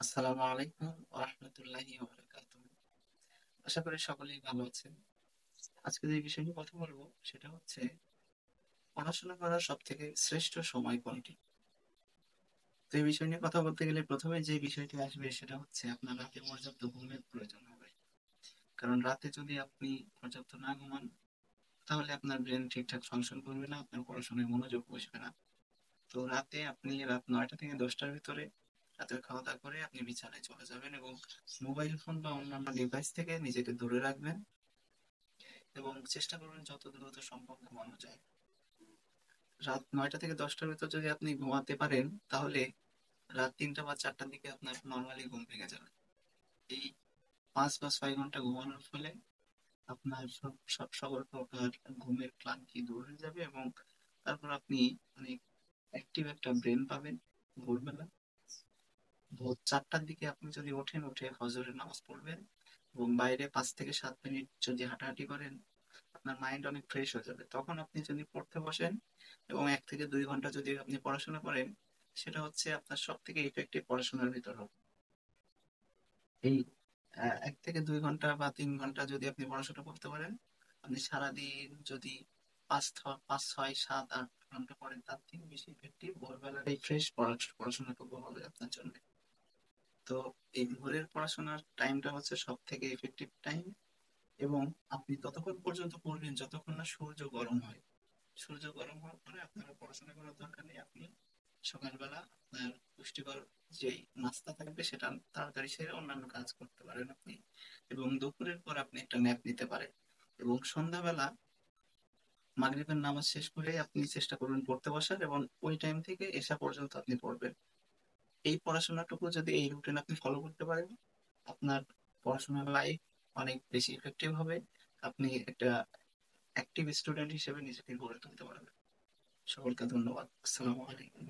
আসসালামু আলাইকুম ওয়া রাহমাতুল্লাহি ওয়া বারাকাতুহু। আশা করি সকলেই ভালো আছেন। আজকে যে বিষয় নিয়ে কথা বলবো সেটা হচ্ছে পড়াশোনা করার সব থেকে শ্রেষ্ঠ সময় কোনটি। তো এই বিষয় নিয়ে কথা বলতে গেলে প্রথমে যে বিষয়টি আসবে সেটা হচ্ছে আপনার রাতে পর্যাপ্ত ঘুমের প্রয়োজন হবে। কারণ রাতে যদি আপনি পর্যাপ্ত না ঘুমান তাহলে আপনার ব্রেন ঠিকঠাক ফাংশন করবে না, আপনার পড়াশোনায় মনোযোগ বসবে না। তো রাতে আপনি রাত 9টা থেকে 10টার ভিতরে রাতের খাওয়া দাওয়া করে আপনি বিছানায় চলে যাবেন এবং মোবাইল ফোন বা অন্যান্য ডিভাইস থেকে নিজেকে দূরে রাখবেন এবং চেষ্টা করবেন যত দ্রুত সম্ভব ঘুমানো যায়। রাত 9টা থেকে 10টার ভিতর যদি আপনি ঘুমাতে পারেন তাহলে রাত 3টা বা 4টার দিকে আপনার নর্মালি ঘুম ভেঙে যাবে। এই 5 বা 6 ঘন্টা ঘুমানোর ফলে আপনার সব সব সকল প্রকার ঘুমের ক্লান্তি দূর হয়ে যাবে এবং তারপর আপনি অনেক অ্যাক্টিভ একটা ব্রেন পাবেন। ভোরবেলা ভোর 4টার দিকে আপনি যদি ওঠেন, উঠে ফজরের নামাজ পড়বেন এবং বাইরে 5 থেকে 7 মিনিট যদি হাঁটাহাঁটি করেন আপনার মাইন্ড অনেক ফ্রেশ হয়ে যাবে। তখন আপনি যদি পড়তে বসেন এবং 1 থেকে 2 ঘন্টা যদি আপনি পড়াশোনা করেন, সেটা হচ্ছে আপনার সব থেকে ইফেক্টিভ পড়াশোনার ভিতর হবে। এই 1 থেকে 2 ঘন্টা বা 3 ঘন্টা যদি আপনি পড়াশোনা করতে পারেন, আপনি সারাদিন যদি 5, 6, 7, 8 ঘন্টা পড়েন তার থেকে বেশি ইফেক্টিভ ভোরবেলার এই ফ্রেশ পড়াশোনাটুকু হবে আপনার জন্য। তো এই ভোরের পড়াশোনার টাইমটা হচ্ছে সব থেকে ইফেক্টিভ টাইম এবং আপনি ততক্ষণ পর্যন্ত পড়বেন যতক্ষণ না সূর্য গরম হয়। সূর্য গরম হওয়ার পরে আপনার আর পড়াশোনা করার দরকার নেই। আপনি সকালবেলা আপনার পুষ্টিকর যে নাস্তা থাকবে সেটা তাড়াতাড়ি সেরে অন্যান্য কাজ করতে পারেন আপনি, এবং দুপুরের পর আপনি একটা ন্যাপ নিতে পারেন এবং সন্ধ্যাবেলা মাগরিবের নামাজ শেষ করে আপনি চেষ্টা করবেন পড়তে বসার এবং ওই টাইম থেকে এশা পর্যন্ত আপনি পড়বেন। এই পড়াশোনাটুকু যদি এই রুটিন আপনি ফলো করতে পারেন, আপনার পড়াশোনার লাইফ অনেক বেশি ইফেক্টিভ হবে। আপনি একটা অ্যাক্টিভ স্টুডেন্ট হিসেবে নিজেকে গড়ে তুলতে পারবেন। সকলকে ধন্যবাদ। আসসালামু আলাইকুম।